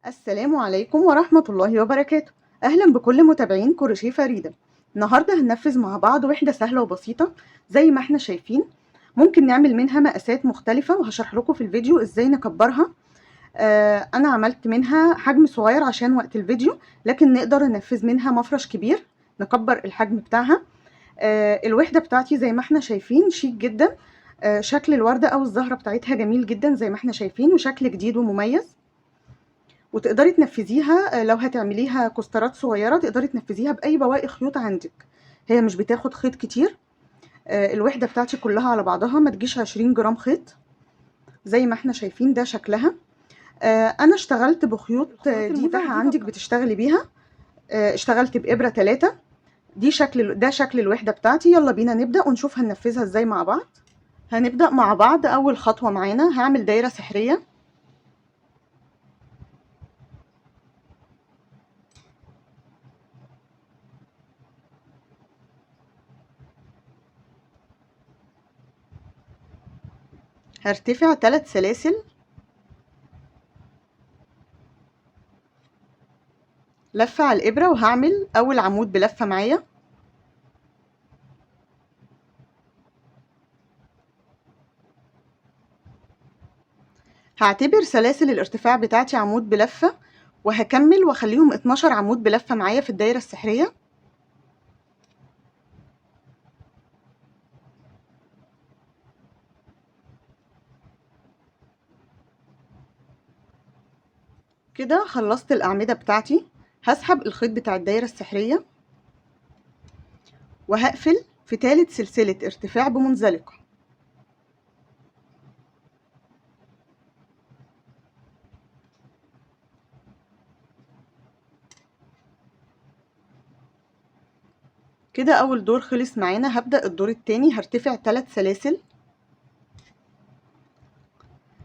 السلام عليكم ورحمة الله وبركاته. أهلا بكل متابعين كروشيه فريدة. النهاردة هننفذ مع بعض وحدة سهلة وبسيطة زي ما احنا شايفين. ممكن نعمل منها مقاسات مختلفة وهشرح لكم في الفيديو ازاي نكبرها. أنا عملت منها حجم صغير عشان وقت الفيديو، لكن نقدر ننفذ منها مفرش كبير نكبر الحجم بتاعها. الوحدة بتاعتي زي ما احنا شايفين شيك جدا. شكل الوردة أو الزهرة بتاعتها جميل جدا زي ما احنا شايفين، وشكل جديد ومميز. وتقدري تنفذيها لو هتعمليها كوسترات صغيرة تقدري تنفذيها بأي بواقي خيوط عندك. هي مش بتاخد خيط كتير. الوحدة بتاعتي كلها على بعضها ما تجيش 20 جرام خيط زي ما احنا شايفين. ده شكلها. انا اشتغلت بخيوط دي متاحة عندك بتشتغلي بيها. اشتغلت بإبرة 3. ده شكل الوحدة بتاعتي. يلا بينا نبدأ ونشوف هننفذها ازاي مع بعض. هنبدأ مع بعض. أول خطوة معانا هعمل دايرة سحرية. هرتفع 3 سلاسل، لفة على الإبرة، وهعمل أول عمود بلفة معايا. هعتبر سلاسل الارتفاع بتاعتي عمود بلفة، وهكمل واخليهم 12 عمود بلفة معايا في الدايرة السحرية. كده خلصت الأعمدة بتاعتي. هسحب الخيط بتاع الدايرة السحرية وهقفل في ثالث سلسلة ارتفاع بمنزلقة. كده أول دور خلص معانا. هبدأ الدور التاني. هرتفع 3 سلاسل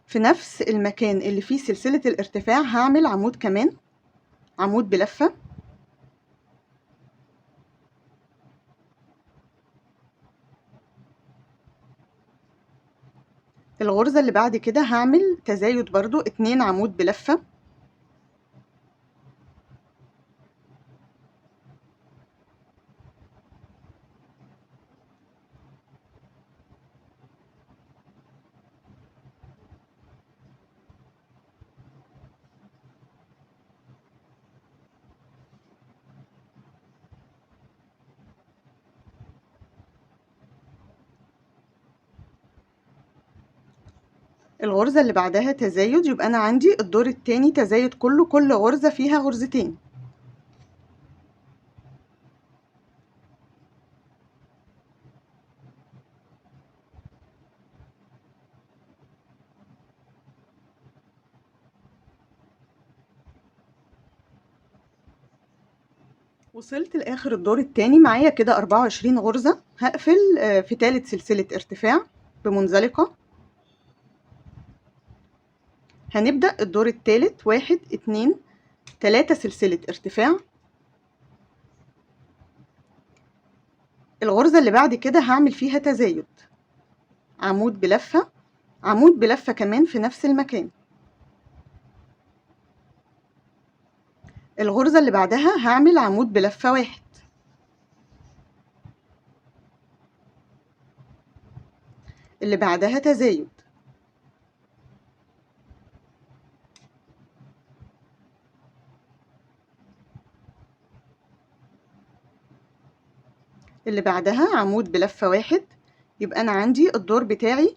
في نفس المكان اللي فيه سلسلة الارتفاع. هعمل عمود كمان، عمود بلفة. الغرزة اللي بعد كده هعمل تزايد برضو 2 عمود بلفة. الغرزة اللي بعدها تزايد، يبقى أنا عندي الدور التاني تزايد كله، كل غرزة فيها غرزتين. وصلت لآخر الدور التاني معايا كده 24 غرزة. هقفل في تالت سلسلة ارتفاع بمنزلقة. هنبدأ الدور التالت 1 2 3 سلسلة ارتفاع. الغرزة اللي بعد كده هعمل فيها تزايد، عمود بلفة، عمود بلفة كمان في نفس المكان. الغرزة اللي بعدها هعمل عمود بلفة 1. اللي بعدها تزايد. اللي بعدها عمود بلفة 1. يبقى أنا عندي الدور بتاعي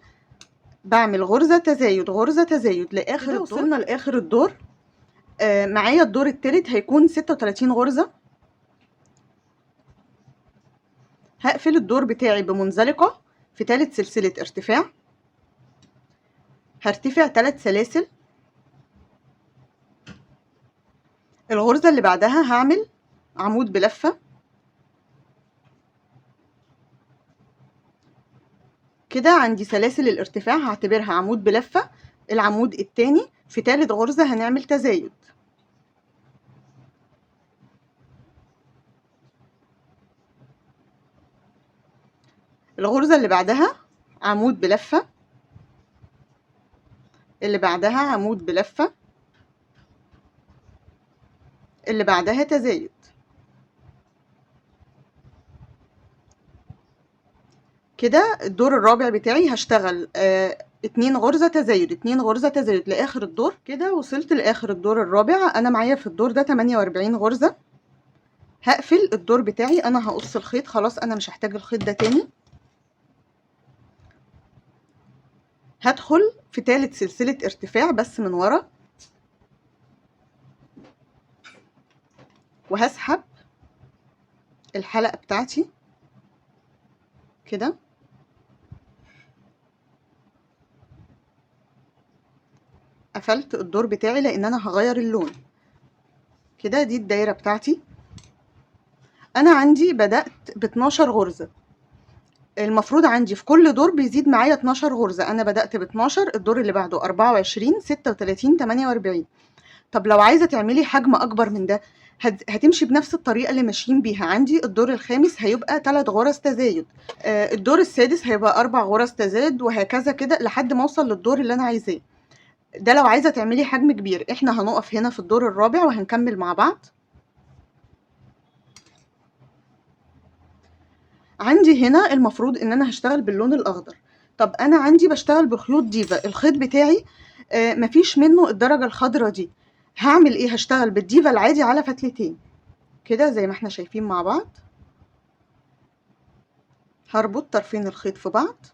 بعمل غرزة تزايد غرزة تزايد لآخر الدور. وصلنا لآخر الدور. معايا الدور التالت هيكون 36 غرزة. هقفل الدور بتاعي بمنزلقة في تالت سلسلة ارتفاع. هرتفع 3 سلاسل. الغرزة اللي بعدها هعمل عمود بلفة. كده عندي سلاسل الارتفاع هعتبرها عمود بلفة. العمود التاني في تالت غرزة هنعمل تزايد. الغرزة اللي بعدها عمود بلفة. اللي بعدها عمود بلفة. اللي بعدها تزايد. كده الدور الرابع بتاعي هشتغل 2 غرزة تزايد 2 غرزة تزايد لآخر الدور. كده وصلت لآخر الدور الرابع. أنا معايا في الدور ده 48 غرزة. هقفل الدور بتاعي. أنا هقص الخيط خلاص، أنا مش هحتاج الخيط ده تاني. هدخل في تالت سلسلة ارتفاع بس من ورا، وهسحب الحلقة بتاعتي كده. قفلت الدور بتاعي لأن أنا هغير اللون. كده دي الدايرة بتاعتي. أنا عندي بدأت ب12 غرزة. المفروض عندي في كل دور بيزيد معايا 12 غرزة. أنا بدأت ب12، الدور اللي بعده 24، 36، 48. طب لو عايزة تعملي حجم أكبر من ده هتمشي بنفس الطريقة اللي ماشيين بيها. عندي الدور الخامس هيبقى 3 غرز تزايد، الدور السادس هيبقى 4 غرز تزايد، وهكذا كده لحد ما أوصل للدور اللي أنا عايزاه. ده لو عايزة تعملي حجم كبير. احنا هنقف هنا في الدور الرابع وهنكمل مع بعض. عندي هنا المفروض ان انا هشتغل باللون الاخضر. طب انا عندي بشتغل بخيوط ديفا، الخيط بتاعي مفيش منه الدرجة الخضراء دي. هعمل ايه؟ هشتغل بالديفا العادي على فتلتين كده زي ما احنا شايفين مع بعض. هربط طرفين الخيط في بعض.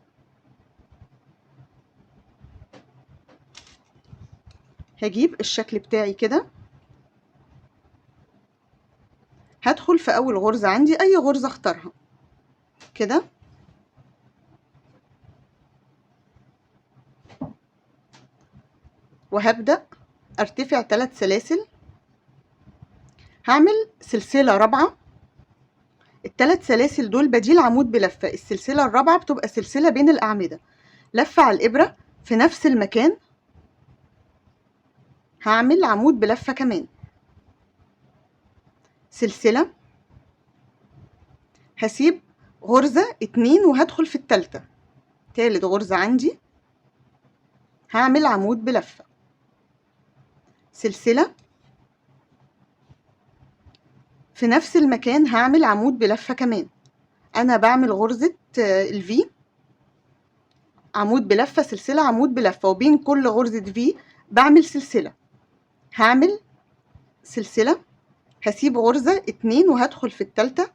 هجيب الشكل بتاعي كده. هدخل في اول غرزة عندي، اي غرزة اختارها كده، وهبدأ ارتفع 3 سلاسل. هعمل سلسلة رابعة. ال3 سلاسل دول بديل عمود بلفة. السلسلة الرابعة بتبقى سلسلة بين الأعمدة، لفة على الإبرة في نفس المكان. هعمل عمود بلفة كمان، سلسلة، هسيب غرزة 2 وهدخل في التالتة. تالت غرزة عندي هعمل عمود بلفة، سلسلة، في نفس المكان هعمل عمود بلفة كمان. أنا بعمل غرزة الفي، عمود بلفة، سلسلة، عمود بلفة، وبين كل غرزة في بعمل سلسلة. هعمل سلسلة، هسيب غرزة 2 وهدخل في التالتة،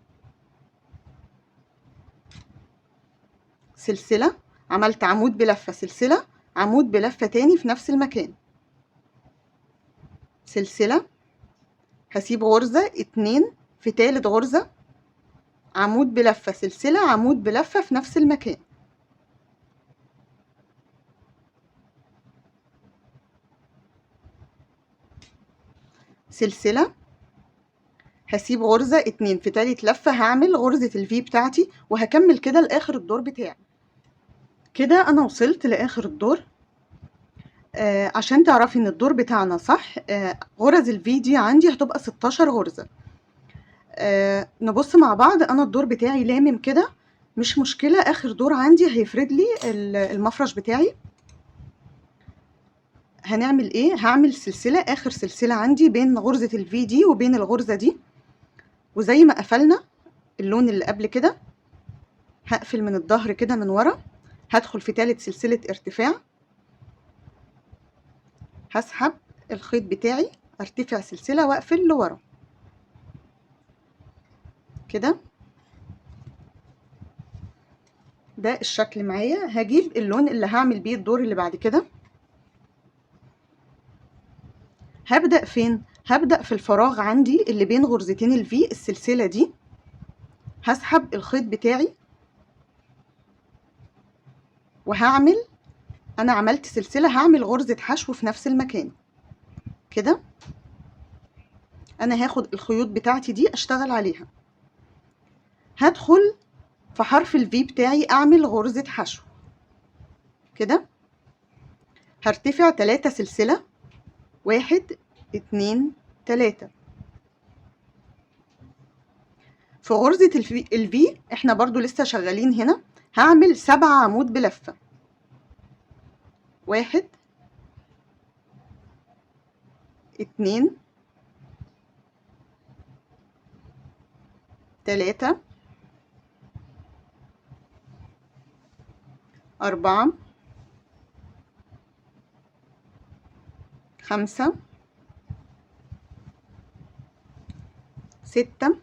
سلسلة، عملت عمود بلفة، سلسلة، عمود بلفة تاني في نفس المكان، سلسلة، هسيب غرزة 2 في تالت غرزة، عمود بلفة، سلسلة، عمود بلفة في نفس المكان، سلسلة، هسيب غرزة 2 في تالت لفة، هعمل غرزة الفي بتاعتي، وهكمل كده لآخر الدور بتاعي. كده أنا وصلت لآخر الدور. عشان تعرفي إن الدور بتاعنا صح، غرز الفي دي عندي هتبقى 16 غرزة. نبص مع بعض. أنا الدور بتاعي لامم كده، مش مشكلة. آخر دور عندي هيفرد لي المفرش بتاعي. هنعمل إيه؟ هعمل سلسلة، آخر سلسلة عندي بين غرزة الفي دي وبين الغرزة دي، وزي ما قفلنا اللون اللي قبل كده هقفل من الظهر كده من ورا. هدخل في تالت سلسلة ارتفاع، هسحب الخيط بتاعي، ارتفع سلسلة واقفل لورا كده. ده الشكل معايا. هجيب اللون اللي هعمل بيه الدور اللي بعد كده. هبدأ فين؟ هبدأ في الفراغ عندي اللي بين غرزتين الفي، السلسلة دي. هسحب الخيط بتاعي وهعمل، انا عملت سلسلة، هعمل غرزة حشو في نفس المكان كده. انا هاخد الخيوط بتاعتي دي اشتغل عليها. هدخل في حرف الفي بتاعي اعمل غرزة حشو كده. هرتفع 3 سلسلة، 1 2 3. في غرزة الفي احنا برضو لسه شغالين هنا. هعمل 7 عمود بلفة، 1 2 3 4 5 6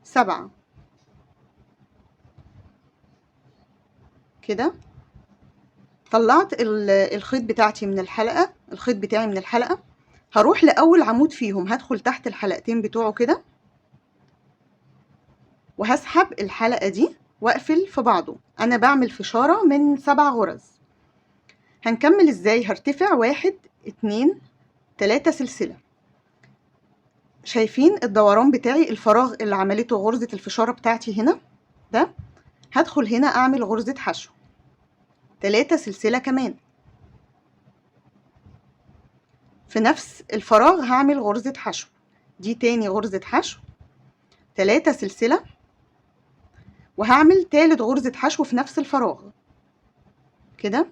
7 كده. طلعت الخيط بتاعتي من الحلقة، الخيط بتاعي من الحلقة. هروح لأول عمود فيهم، هدخل تحت الحلقتين بتوعه كده، وهسحب الحلقة دي واقفل في بعضه. أنا بعمل فشارة من 7 غرز. هنكمل ازاي؟ هرتفع 1 2 3 سلسلة. شايفين الدوران بتاعي، الفراغ اللي عملته غرزة الفشارة بتاعتي هنا ده؟ هدخل هنا أعمل غرزة حشو 3 سلسلة كمان. في نفس الفراغ هعمل غرزة حشو، دي تاني غرزة حشو 3 سلسلة، وهعمل تالت غرزة حشو في نفس الفراغ كده.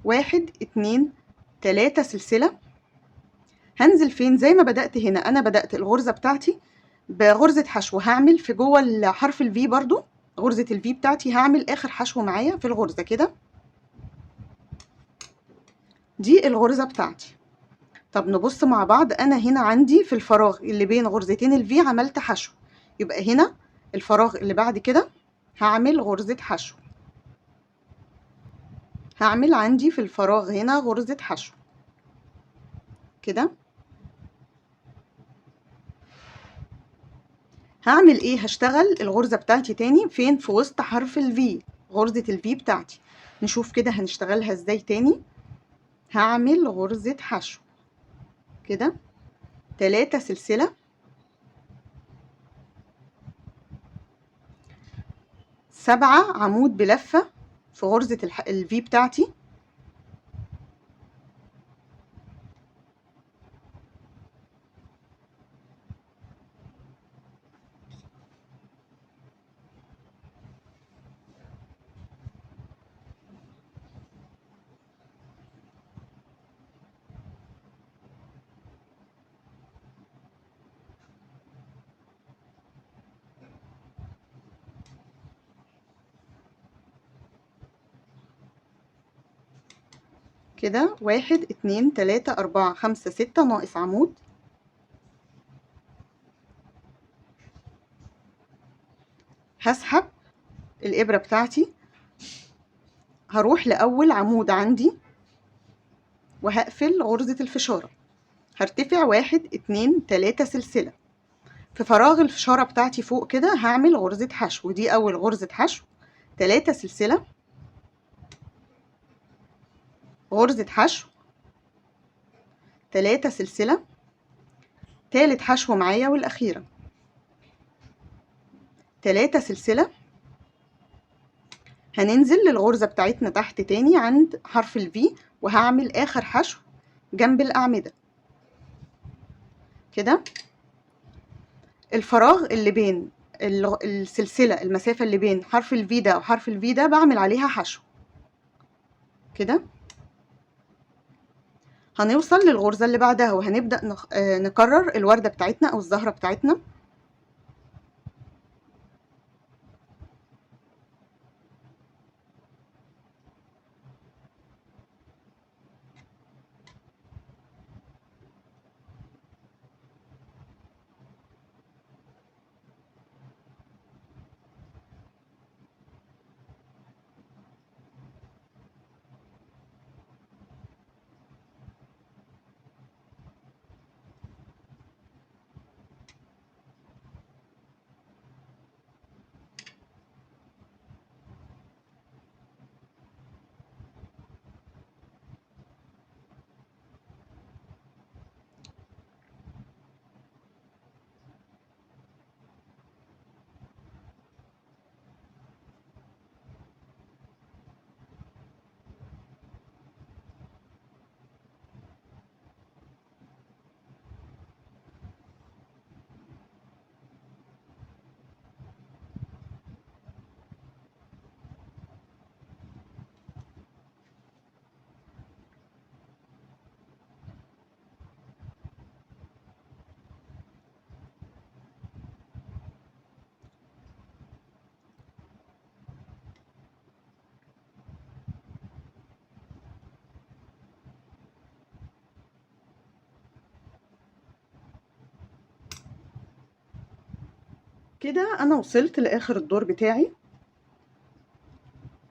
1 2 3 سلسلة. هنزل فين؟ زي ما بدأت هنا، أنا بدأت الغرزة بتاعتي بغرزة حشو، هعمل في جوه حرف الفي برضو غرزة الفي بتاعتي، هعمل آخر حشو معايا في الغرزة كده. دي الغرزة بتاعتي. طب نبص مع بعض. أنا هنا عندي في الفراغ اللي بين غرزتين الفي عملت حشو، يبقى هنا الفراغ اللي بعد كده هعمل غرزة حشو. هعمل عندي في الفراغ هنا غرزة حشو كده. هعمل ايه؟ هشتغل الغرزة بتاعتي تاني فين؟ في وسط حرف الفي، غرزة الفي بتاعتي. نشوف كده هنشتغلها ازاي تاني. هعمل غرزة حشو كده 3 سلسلة، 7 عمود بلفة في غرزة الفي بتاعتي. كده 1 2 3 4 5 6 ناقص عمود. هسحب الإبرة بتاعتي، هروح لأول عمود عندي وهقفل غرزة الفشارة. هرتفع 1 2 3 سلسلة. في فراغ الفشارة بتاعتي فوق كده هعمل غرزة حشو، دي أول غرزة حشو 3 سلسلة، غرزة حشو 3 سلسلة، تالت حشو معايا والأخيرة 3 سلسلة. هننزل للغرزة بتاعتنا تحت تاني عند حرف الفي، وهعمل آخر حشو جنب الأعمدة كده. الفراغ اللي بين السلسلة، المسافة اللي بين حرف الفي ده وحرف الفي ده بعمل عليها حشو كده. هنوصل للغرزة اللي بعدها وهنبدأ نكرر الوردة بتاعتنا أو الزهرة بتاعتنا. وبكده أنا وصلت لآخر الدور بتاعي.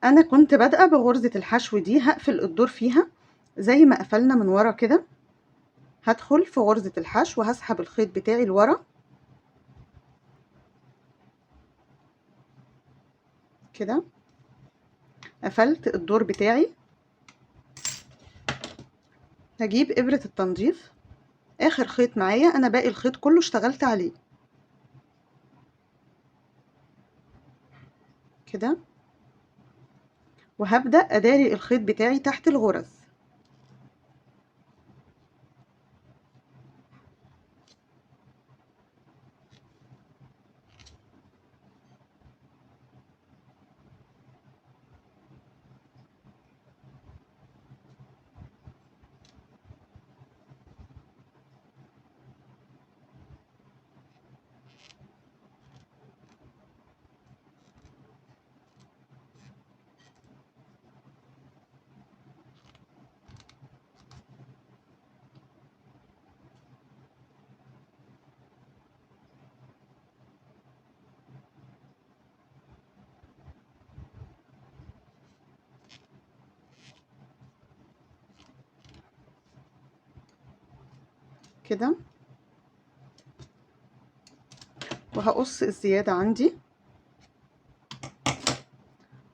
أنا كنت بادئة بغرزة الحشو دي، هقفل الدور فيها زي ما قفلنا من ورا كده. هدخل في غرزة الحشو وهسحب الخيط بتاعي لورا كده. قفلت الدور بتاعي. هجيب إبرة التنظيف، آخر خيط معايا، أنا باقي الخيط كله اشتغلت عليه كده، وهبدأ أداري الخيط بتاعي تحت الغرز كده، وهقص الزيادة عندي،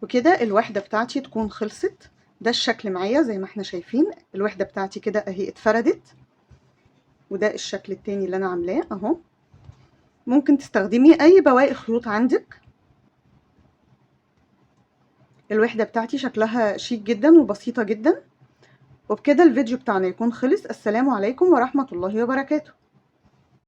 وكده الوحدة بتاعتي تكون خلصت. ده الشكل معايا زي ما احنا شايفين، الوحدة بتاعتي كده اهي اتفردت، وده الشكل التاني اللي انا عاملاه اهو. ممكن تستخدمي اي بواقي خيوط عندك. الوحدة بتاعتي شكلها شيك جدا وبسيطة جدا. وبكده الفيديو بتاعنا يكون خلص. السلام عليكم ورحمة الله وبركاته.